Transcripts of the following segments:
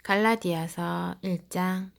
갈라디아서 1장.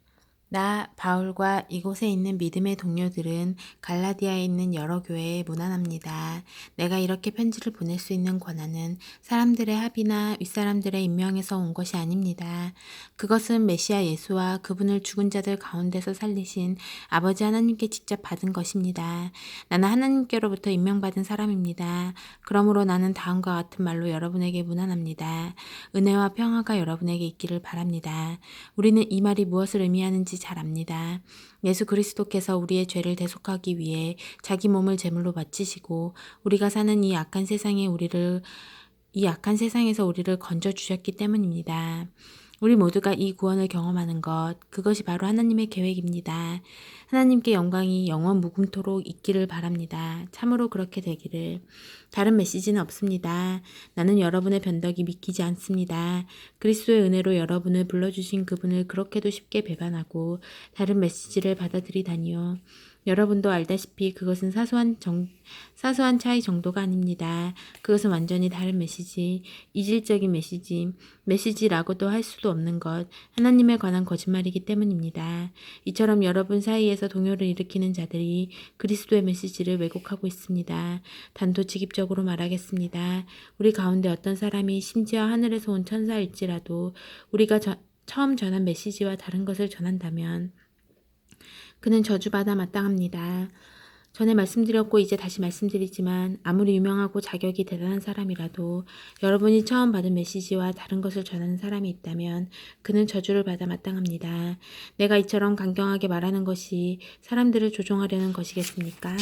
나 바울과 이곳에 있는 믿음의 동료들은 갈라디아에 있는 여러 교회에 문안합니다. 내가 이렇게 편지를 보낼 수 있는 권한은 사람들의 합의나 윗사람들의 임명에서 온 것이 아닙니다. 그것은 메시아 예수와 그분을 죽은 자들 가운데서 살리신 아버지 하나님께 직접 받은 것입니다. 나는 하나님께로부터 임명받은 사람입니다. 그러므로 나는 다음과 같은 말로 여러분에게 문안합니다. 은혜와 평화가 여러분에게 있기를 바랍니다. 우리는 이 말이 무엇을 의미하는지 잘 압니다. 예수 그리스도께서 우리의 죄를 대속하기 위해 자기 몸을 제물로 바치시고 우리가 사는 이 악한 세상에서 우리를 건져 주셨기 때문입니다. 우리 모두가 이 구원을 경험하는 것, 그것이 바로 하나님의 계획입니다. 하나님께 영광이 영원 무궁토록 있기를 바랍니다. 참으로 그렇게 되기를. 다른 메시지는 없습니다. 나는 여러분의 변덕이 믿기지 않습니다. 그리스도의 은혜로 여러분을 불러주신 그분을 그렇게도 쉽게 배반하고 다른 메시지를 받아들이다니요. 여러분도 알다시피 그것은 사소한 차이 정도가 아닙니다. 그것은 완전히 다른 메시지, 이질적인 메시지라고도 할 수도 없는 것, 하나님에 관한 거짓말이기 때문입니다. 이처럼 여러분 사이에서 동요를 일으키는 자들이 그리스도의 메시지를 왜곡하고 있습니다. 단도직입적으로 말하겠습니다. 우리 가운데 어떤 사람이 심지어 하늘에서 온 천사일지라도 우리가 처음 전한 메시지와 다른 것을 전한다면 그는 저주받아 마땅합니다. 전에 말씀드렸고 이제 다시 말씀드리지만 아무리 유명하고 자격이 대단한 사람이라도 여러분이 처음 받은 메시지와 다른 것을 전하는 사람이 있다면 그는 저주를 받아 마땅합니다. 내가 이처럼 강경하게 말하는 것이 사람들을 조종하려는 것이겠습니까?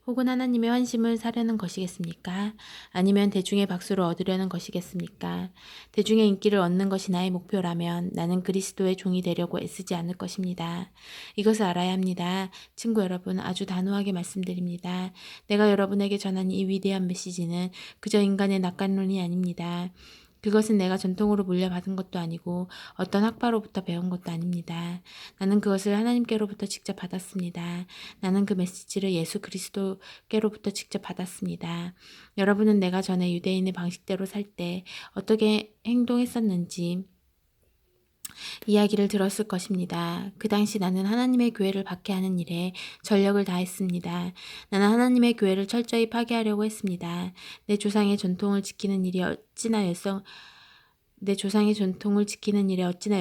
혹은 하나님의 환심을 사려는 것이겠습니까? 아니면 대중의 박수를 얻으려는 것이겠습니까? 대중의 인기를 얻는 것이 나의 목표라면 나는 그리스도의 종이 되려고 애쓰지 않을 것입니다. 이것을 알아야 합니다. 친구 여러분, 아주 단호하게 말씀드립니다. 내가 여러분에게 전한 이 위대한 메시지는 그저 인간의 낙관론이 아닙니다. 그것은 내가 전통으로 물려받은 것도 아니고 어떤 학파로부터 배운 것도 아닙니다. 나는 그것을 하나님께로부터 직접 받았습니다. 나는 그 메시지를 예수 그리스도께로부터 직접 받았습니다. 여러분은 내가 전에 유대인의 방식대로 살 때 어떻게 행동했었는지 이야기를 들었을 것입니다. 그 당시 나는 하나님의 교회를 박해하는 일에 전력을 다했습니다. 나는 하나님의 교회를 철저히 파괴하려고 했습니다. 내 조상의 전통을 지키는 일에 어찌나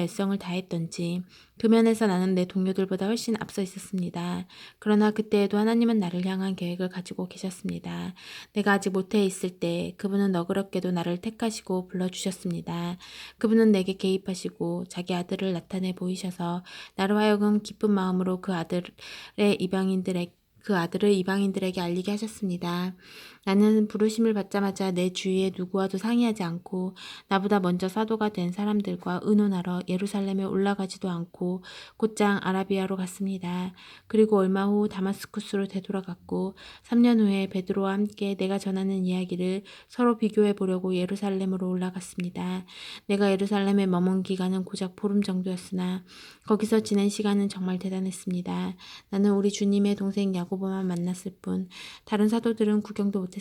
열성을 다했던지 그 면에서 나는 내 동료들보다 훨씬 앞서 있었습니다. 그러나 그때에도 하나님은 나를 향한 계획을 가지고 계셨습니다. 내가 아직 모태에 있을 때 그분은 너그럽게도 나를 택하시고 불러주셨습니다. 그분은 내게 개입하시고 자기 아들을 나타내 보이셔서 나로 하여금 기쁜 마음으로 그 아들을 이방인들에게 알리게 하셨습니다. 나는 부르심을 받자마자 내 주위의 누구와도 상의하지 않고 나보다 먼저 사도가 된 사람들과 의논하러 예루살렘에 올라가지도 않고 곧장 아라비아로 갔습니다. 그리고 얼마 후 다마스쿠스로 되돌아갔고 3년 후에 베드로와 함께 내가 전하는 이야기를 서로 비교해 보려고 예루살렘으로 올라갔습니다. 내가 예루살렘에 머문 기간은 고작 보름 정도였으나 거기서 지낸 시간은 정말 대단했습니다. 나는 우리 주님의 동생 야고보만 만났을 뿐 다른 사도들은 구경도 못했습니다.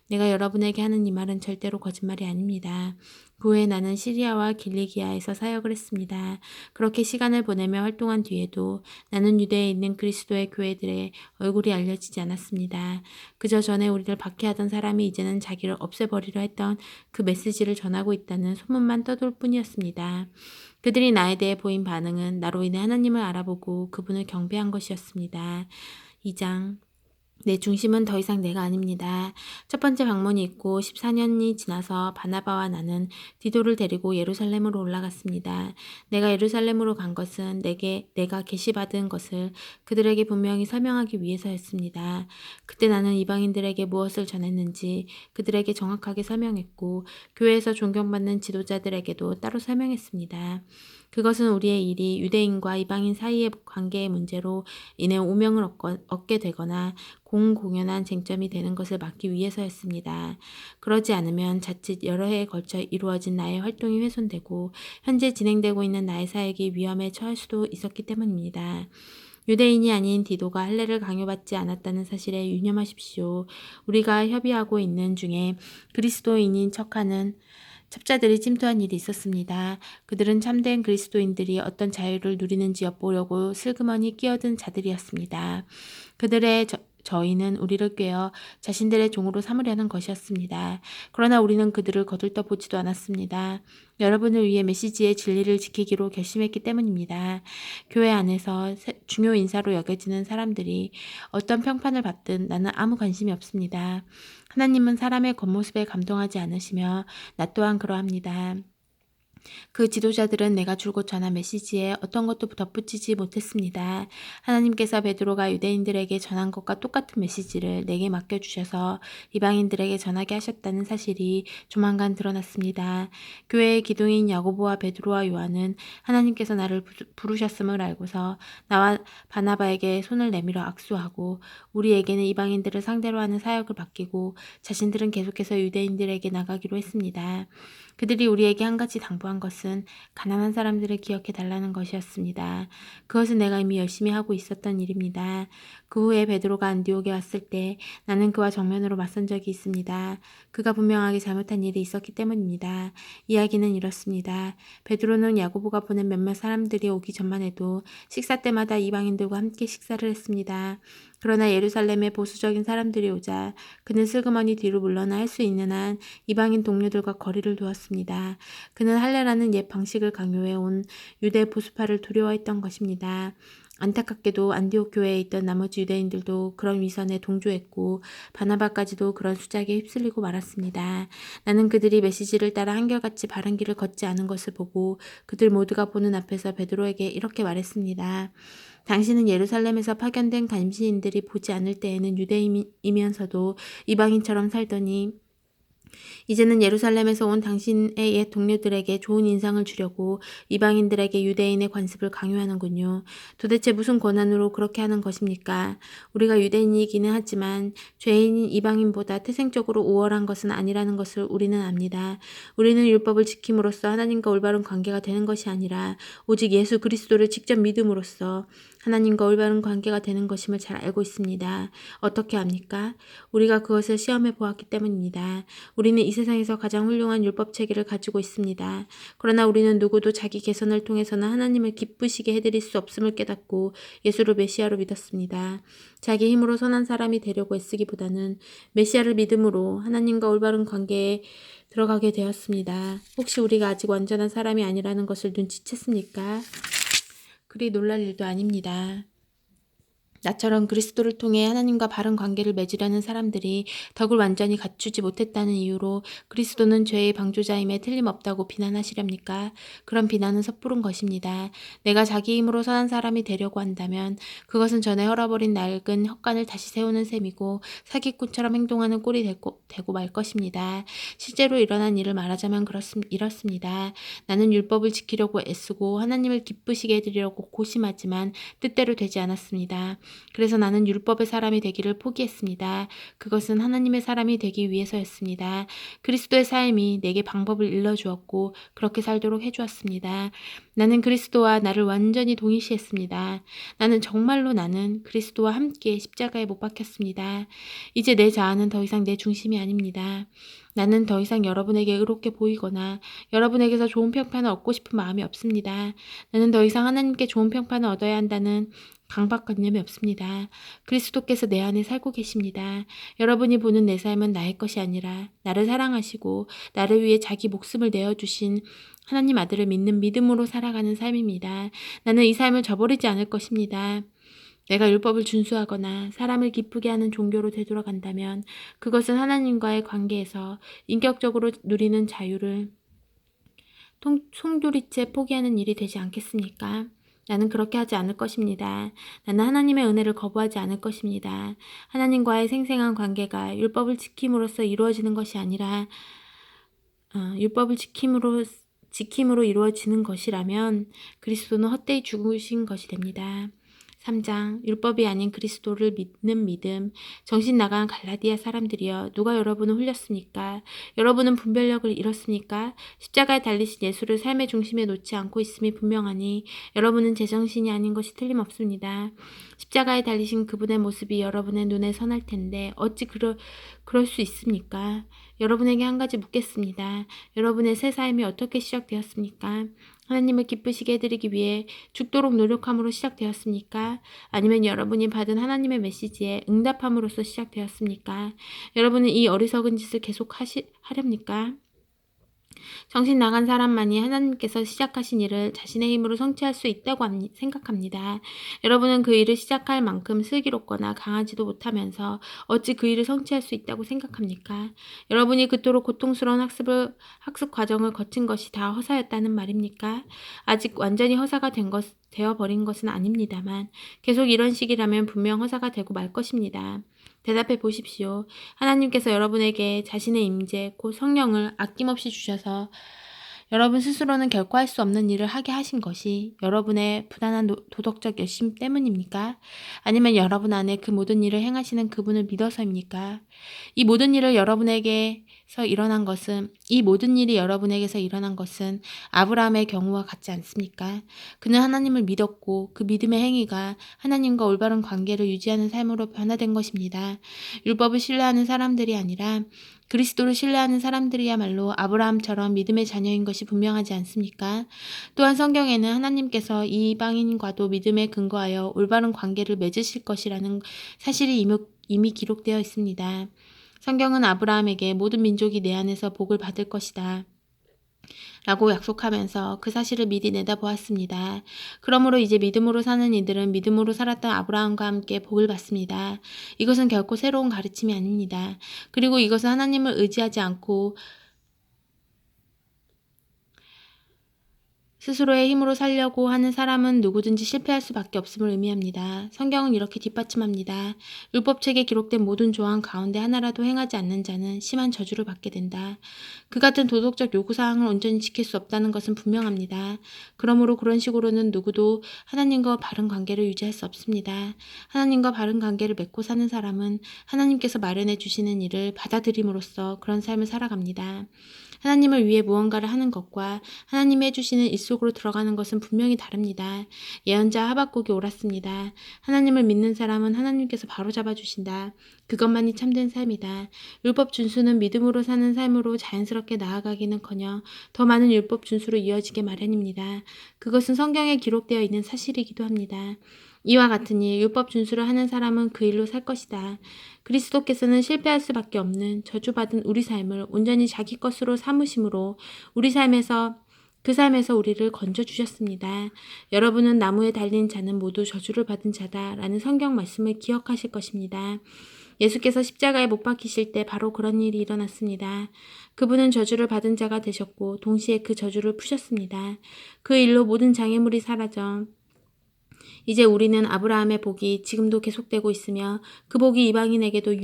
내가 여러분에게 하는 이 말은 절대로 거짓말이 아닙니다. 그 후에 나는 시리아와 길리기아에서 사역을 했습니다. 그렇게 시간을 보내며 활동한 뒤에도 나는 유대에 있는 그리스도의 교회들의 얼굴이 알려지지 않았습니다. 그저 전에 우리를 박해하던 사람이 이제는 자기를 없애버리려 했던 그 메시지를 전하고 있다는 소문만 떠돌 뿐이었습니다. 그들이 나에 대해 보인 반응은 나로 인해 하나님을 알아보고 그분을 경배한 것이었습니다. 2장. 내 중심은 더 이상 내가 아닙니다. 첫 번째 방문이 있고 14년이 지나서 바나바와 나는 디도를 데리고 예루살렘으로 올라갔습니다. 내가 예루살렘으로 간 것은 내가 계시받은 것을 그들에게 분명히 설명하기 위해서였습니다. 그때 나는 이방인들에게 무엇을 전했는지 그들에게 정확하게 설명했고 교회에서 존경받는 지도자들에게도 따로 설명했습니다. 그것은 우리의 일이 유대인과 이방인 사이의 관계의 문제로 인해 오명을 얻게 되거나 공공연한 쟁점이 되는 것을 막기 위해서였습니다. 그러지 않으면 자칫 여러 해에 걸쳐 이루어진 나의 활동이 훼손되고 현재 진행되고 있는 나의 사역이 위험에 처할 수도 있었기 때문입니다. 유대인이 아닌 디도가 할례를 강요받지 않았다는 사실에 유념하십시오. 우리가 협의하고 있는 중에 그리스도인인 척하는 첩자들이 침투한 일이 있었습니다. 그들은 참된 그리스도인들이 어떤 자유를 누리는지 엿보려고 슬그머니 끼어든 자들이었습니다. 그들의 저희는 우리를 꾀어 자신들의 종으로 삼으려는 것이었습니다. 그러나 우리는 그들을 거들떠 보지도 않았습니다. 여러분을 위해 메시지의 진리를 지키기로 결심했기 때문입니다. 교회 안에서 중요 인사로 여겨지는 사람들이 어떤 평판을 받든 나는 아무 관심이 없습니다. 하나님은 사람의 겉모습에 감동하지 않으시며 나 또한 그러합니다. 그 지도자들은 내가 줄곧 전한 메시지에 어떤 것도 덧붙이지 못했습니다. 하나님께서 베드로가 유대인들에게 전한 것과 똑같은 메시지를 내게 맡겨주셔서 이방인들에게 전하게 하셨다는 사실이 조만간 드러났습니다. 교회의 기둥인 야고보와 베드로와 요한은 하나님께서 나를 부르셨음을 알고서 나와 바나바에게 손을 내밀어 악수하고 우리에게는 이방인들을 상대로 하는 사역을 맡기고 자신들은 계속해서 유대인들에게 나가기로 했습니다. 그들이 우리에게 한 가지 당부한 것은 가난한 사람들을 기억해 달라는 것이었습니다. 그것은 내가 이미 열심히 하고 있었던 일입니다. 그 후에 베드로가 안디옥에 왔을 때 나는 그와 정면으로 맞선 적이 있습니다. 그가 분명하게 잘못한 일이 있었기 때문입니다. 이야기는 이렇습니다. 베드로는 야고보가 보낸 몇몇 사람들이 오기 전만 해도 식사 때마다 이방인들과 함께 식사를 했습니다. 그러나 예루살렘에 보수적인 사람들이 오자 그는 슬그머니 뒤로 물러나 할 수 있는 한 이방인 동료들과 거리를 두었습니다. 그는 할례라는 옛 방식을 강요해 온 유대 보수파를 두려워했던 것입니다. 안타깝게도 안디옥 교회에 있던 나머지 유대인들도 그런 위선에 동조했고 바나바까지도 그런 수작에 휩쓸리고 말았습니다. 나는 그들이 메시지를 따라 한결같이 바른 길을 걷지 않은 것을 보고 그들 모두가 보는 앞에서 베드로에게 이렇게 말했습니다. 당신은 예루살렘에서 파견된 감시인들이 보지 않을 때에는 유대인이면서도 이방인처럼 살더니 이제는 예루살렘에서 온 당신의 옛 동료들에게 좋은 인상을 주려고 이방인들에게 유대인의 관습을 강요하는군요. 도대체 무슨 권한으로 그렇게 하는 것입니까? 우리가 유대인이기는 하지만 죄인인 이방인보다 태생적으로 우월한 것은 아니라는 것을 우리는 압니다. 우리는 율법을 지킴으로써 하나님과 올바른 관계가 되는 것이 아니라 오직 예수 그리스도를 직접 믿음으로써 하나님과 올바른 관계가 되는 것임을 잘 알고 있습니다. 어떻게 합니까? 우리가 그것을 시험해 보았기 때문입니다. 우리는 이 세상에서 가장 훌륭한 율법 체계를 가지고 있습니다. 그러나 우리는 누구도 자기 개선을 통해서는 하나님을 기쁘시게 해드릴 수 없음을 깨닫고 예수를 메시아로 믿었습니다. 자기 힘으로 선한 사람이 되려고 애쓰기보다는 메시아를 믿음으로 하나님과 올바른 관계에 들어가게 되었습니다. 혹시 우리가 아직 완전한 사람이 아니라는 것을 눈치챘습니까? 그리 놀랄 일도 아닙니다. 나처럼 그리스도를 통해 하나님과 바른 관계를 맺으려는 사람들이 덕을 완전히 갖추지 못했다는 이유로 그리스도는 죄의 방조자임에 틀림없다고 비난하시렵니까? 그런 비난은 섣부른 것입니다. 내가 자기 힘으로 선한 사람이 되려고 한다면 그것은 전에 헐어버린 낡은 헛간을 다시 세우는 셈이고 사기꾼처럼 행동하는 꼴이 되고 말 것입니다. 실제로 일어난 일을 말하자면 이렇습니다. 나는 율법을 지키려고 애쓰고 하나님을 기쁘시게 해드리려고 고심하지만 뜻대로 되지 않았습니다. 그래서 나는 율법의 사람이 되기를 포기했습니다. 그것은 하나님의 사람이 되기 위해서였습니다. 그리스도의 삶이 내게 방법을 일러주었고 그렇게 살도록 해주었습니다. 나는 그리스도와 나를 완전히 동일시했습니다. 나는 그리스도와 함께 십자가에 못 박혔습니다. 이제 내 자아는 더 이상 내 중심이 아닙니다. 나는 더 이상 여러분에게 의롭게 보이거나 여러분에게서 좋은 평판을 얻고 싶은 마음이 없습니다. 나는 더 이상 하나님께 좋은 평판을 얻어야 한다는 강박관념이 없습니다. 그리스도께서 내 안에 살고 계십니다. 여러분이 보는 내 삶은 나의 것이 아니라 나를 사랑하시고 나를 위해 자기 목숨을 내어주신 하나님 아들을 믿는 믿음으로 살아가는 삶입니다. 나는 이 삶을 저버리지 않을 것입니다. 내가 율법을 준수하거나 사람을 기쁘게 하는 종교로 되돌아간다면 그것은 하나님과의 관계에서 인격적으로 누리는 자유를 송두리째 포기하는 일이 되지 않겠습니까? 나는 그렇게 하지 않을 것입니다. 나는 하나님의 은혜를 거부하지 않을 것입니다. 하나님과의 생생한 관계가 율법을 지킴으로써 이루어지는 것이 아니라 율법을 지킴으로 이루어지는 것이라면 그리스도는 헛되이 죽으신 것이 됩니다. 3장 율법이 아닌 그리스도를 믿는 믿음. 정신 나간 갈라디아 사람들이여 누가 여러분을 홀렸습니까? 여러분은 분별력을 잃었습니까? 십자가에 달리신 예수를 삶의 중심에 놓지 않고 있음이 분명하니 여러분은 제정신이 아닌 것이 틀림없습니다. 십자가에 달리신 그분의 모습이 여러분의 눈에 선할 텐데 어찌 그럴 수 있습니까? 여러분에게 한 가지 묻겠습니다. 여러분의 새 삶이 어떻게 시작되었습니까? 하나님을 기쁘시게 해드리기 위해 죽도록 노력함으로 시작되었습니까? 아니면 여러분이 받은 하나님의 메시지에 응답함으로써 시작되었습니까? 여러분은 이 어리석은 짓을 계속 하렵니까? 정신 나간 사람만이 하나님께서 시작하신 일을 자신의 힘으로 성취할 수 있다고 생각합니다. 여러분은 그 일을 시작할 만큼 슬기롭거나 강하지도 못하면서 어찌 그 일을 성취할 수 있다고 생각합니까? 여러분이 그토록 고통스러운 학습 과정을 거친 것이 다 허사였다는 말입니까? 아직 완전히 허사가 되어버린 것은 아닙니다만 계속 이런 식이라면 분명 허사가 되고 말 것입니다. 대답해 보십시오. 하나님께서 여러분에게 자신의 임재, 곧 성령을 아낌없이 주셔서 여러분 스스로는 결코 할 수 없는 일을 하게 하신 것이 여러분의 부단한 도덕적 열심 때문입니까? 아니면 여러분 안에 그 모든 일을 행하시는 그분을 믿어서입니까? 이 모든 일이 여러분에게서 일어난 것은 아브라함의 경우와 같지 않습니까? 그는 하나님을 믿었고 그 믿음의 행위가 하나님과 올바른 관계를 유지하는 삶으로 변화된 것입니다. 율법을 신뢰하는 사람들이 아니라 그리스도를 신뢰하는 사람들이야말로 아브라함처럼 믿음의 자녀인 것이 분명하지 않습니까? 또한 성경에는 하나님께서 이방인과도 믿음에 근거하여 올바른 관계를 맺으실 것이라는 사실이 이미 기록되어 있습니다. 성경은 아브라함에게 모든 민족이 내 안에서 복을 받을 것이다 라고 약속하면서 그 사실을 미리 내다보았습니다. 그러므로 이제 믿음으로 사는 이들은 믿음으로 살았던 아브라함과 함께 복을 받습니다. 이것은 결코 새로운 가르침이 아닙니다. 그리고 이것은 하나님을 의지하지 않고 스스로의 힘으로 살려고 하는 사람은 누구든지 실패할 수밖에 없음을 의미합니다. 성경은 이렇게 뒷받침합니다. 율법책에 기록된 모든 조항 가운데 하나라도 행하지 않는 자는 심한 저주를 받게 된다. 그 같은 도덕적 요구사항을 온전히 지킬 수 없다는 것은 분명합니다. 그러므로 그런 식으로는 누구도 하나님과 바른 관계를 유지할 수 없습니다. 하나님과 바른 관계를 맺고 사는 사람은 하나님께서 마련해 주시는 일을 받아들임으로써 그런 삶을 살아갑니다. 하나님을 위해 무언가를 하는 것과 하나님이 해주시는 일 속으로 들어가는 것은 분명히 다릅니다. 예언자 하박국이 옳았습니다. 하나님을 믿는 사람은 하나님께서 바로잡아 주신다. 그것만이 참된 삶이다. 율법 준수는 믿음으로 사는 삶으로 자연스럽게 나아가기는커녕 더 많은 율법 준수로 이어지게 마련입니다. 그것은 성경에 기록되어 있는 사실이기도 합니다. 이와 같으니 율법 준수를 하는 사람은 그 일로 살 것이다. 그리스도께서는 실패할 수밖에 없는 저주받은 우리 삶을 온전히 자기 것으로 삼으심으로 그 삶에서 우리를 건져주셨습니다. 여러분은 나무에 달린 자는 모두 저주를 받은 자다라는 성경 말씀을 기억하실 것입니다. 예수께서 십자가에 못 박히실 때 바로 그런 일이 일어났습니다. 그분은 저주를 받은 자가 되셨고 동시에 그 저주를 푸셨습니다. 그 일로 모든 장애물이 사라져 이제 우리는 아브라함의 복이 지금도 계속되고 있으며 그 복이 이방인에게도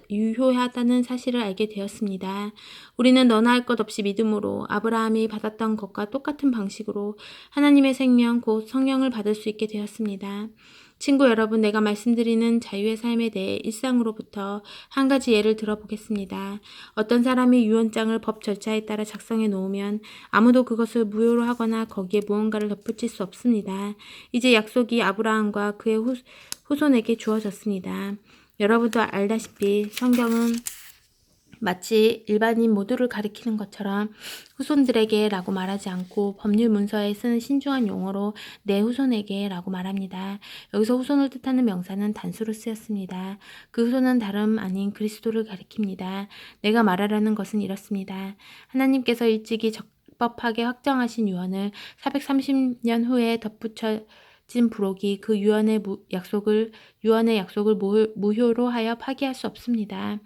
유효하다는 사실을 알게 되었습니다. 우리는 너나 할 것 없이 믿음으로 아브라함이 받았던 것과 똑같은 방식으로 하나님의 생명 곧 성령을 받을 수 있게 되었습니다. 친구 여러분, 내가 말씀드리는 자유의 삶에 대해 일상으로부터 한 가지 예를 들어보겠습니다. 어떤 사람이 유언장을 법 절차에 따라 작성해 놓으면 아무도 그것을 무효로 하거나 거기에 무언가를 덧붙일 수 없습니다. 이제 약속이 아브라함과 그의 후손에게 주어졌습니다. 여러분도 알다시피 성경은 마치 일반인 모두를 가리키는 것처럼 후손들에게 라고 말하지 않고 법률 문서에 쓰는 신중한 용어로 내 후손에게 라고 말합니다. 여기서 후손을 뜻하는 명사는 단수로 쓰였습니다. 그 후손은 다름 아닌 그리스도를 가리킵니다. 내가 말하려는 것은 이렇습니다. 하나님께서 일찍이 적법하게 확정하신 유언을 430년 후에 덧붙여진 부록이 그 유언의 약속을 무효로 하여 파기할 수 없습니다.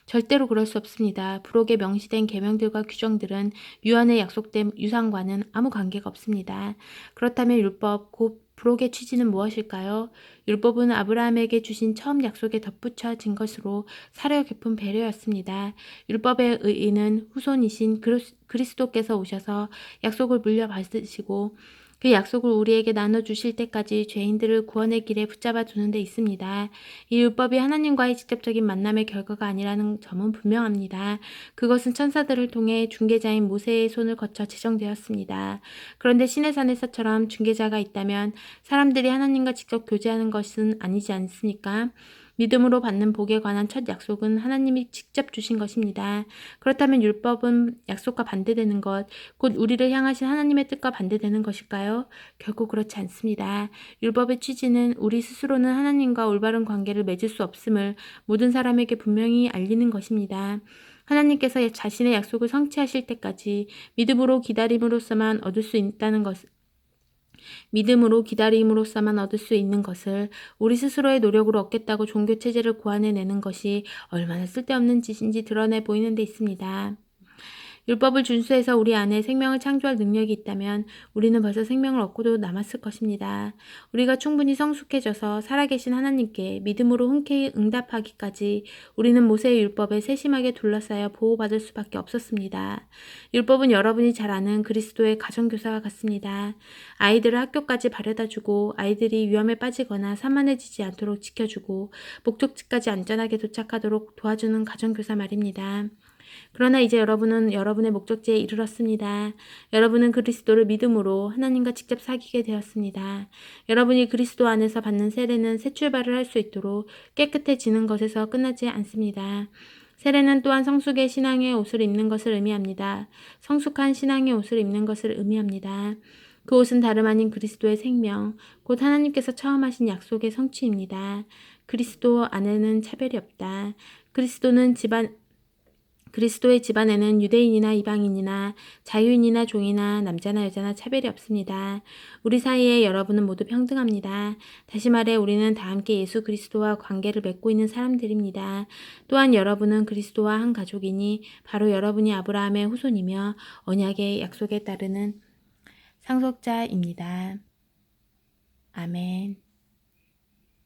절대로 그럴 수 없습니다. 부록에 명시된 계명들과 규정들은 유언에 약속된 유상과는 아무 관계가 없습니다. 그렇다면 율법, 곧 부록의 취지는 무엇일까요? 율법은 아브라함에게 주신 처음 약속에 덧붙여진 것으로 사려 깊은 배려였습니다. 율법의 의의는 후손이신 그리스도께서 오셔서 약속을 물려받으시고 그 약속을 우리에게 나눠주실 때까지 죄인들을 구원의 길에 붙잡아 두는 데 있습니다. 이 율법이 하나님과의 직접적인 만남의 결과가 아니라는 점은 분명합니다. 그것은 천사들을 통해 중개자인 모세의 손을 거쳐 제정되었습니다. 그런데 시내 산에서처럼 중개자가 있다면 사람들이 하나님과 직접 교제하는 것은 아니지 않습니까? 믿음으로 받는 복에 관한 첫 약속은 하나님이 직접 주신 것입니다. 그렇다면 율법은 약속과 반대되는 것, 곧 우리를 향하신 하나님의 뜻과 반대되는 것일까요? 결코 그렇지 않습니다. 율법의 취지는 우리 스스로는 하나님과 올바른 관계를 맺을 수 없음을 모든 사람에게 분명히 알리는 것입니다. 하나님께서 자신의 약속을 성취하실 때까지 믿음으로 기다림으로써만 얻을 수 있는 것을 우리 스스로의 노력으로 얻겠다고 종교 체제를 고안해내는 것이 얼마나 쓸데없는 짓인지 드러내 보이는 데 있습니다. 율법을 준수해서 우리 안에 생명을 창조할 능력이 있다면 우리는 벌써 생명을 얻고도 남았을 것입니다. 우리가 충분히 성숙해져서 살아계신 하나님께 믿음으로 흔쾌히 응답하기까지 우리는 모세의 율법에 세심하게 둘러싸여 보호받을 수밖에 없었습니다. 율법은 여러분이 잘 아는 그리스도의 가정교사와 같습니다. 아이들을 학교까지 바래다주고 아이들이 위험에 빠지거나 산만해지지 않도록 지켜주고 목적지까지 안전하게 도착하도록 도와주는 가정교사 말입니다. 그러나 이제 여러분은 여러분의 목적지에 이르렀습니다. 여러분은 그리스도를 믿음으로 하나님과 직접 사귀게 되었습니다. 여러분이 그리스도 안에서 받는 세례는 새 출발을 할 수 있도록 깨끗해지는 것에서 끝나지 않습니다. 세례는 또한 성숙의 신앙의 옷을 입는 것을 의미합니다. 성숙한 신앙의 옷을 입는 것을 의미합니다. 그 옷은 다름 아닌 그리스도의 생명, 곧 하나님께서 처음 하신 약속의 성취입니다. 그리스도 안에는 차별이 없다. 그리스도의 집안에는 유대인이나 이방인이나 자유인이나 종이나 남자나 여자나 차별이 없습니다. 우리 사이에 여러분은 모두 평등합니다. 다시 말해 우리는 다 함께 예수 그리스도와 관계를 맺고 있는 사람들입니다. 또한 여러분은 그리스도와 한 가족이니 바로 여러분이 아브라함의 후손이며 언약의 약속에 따르는 상속자입니다. 아멘.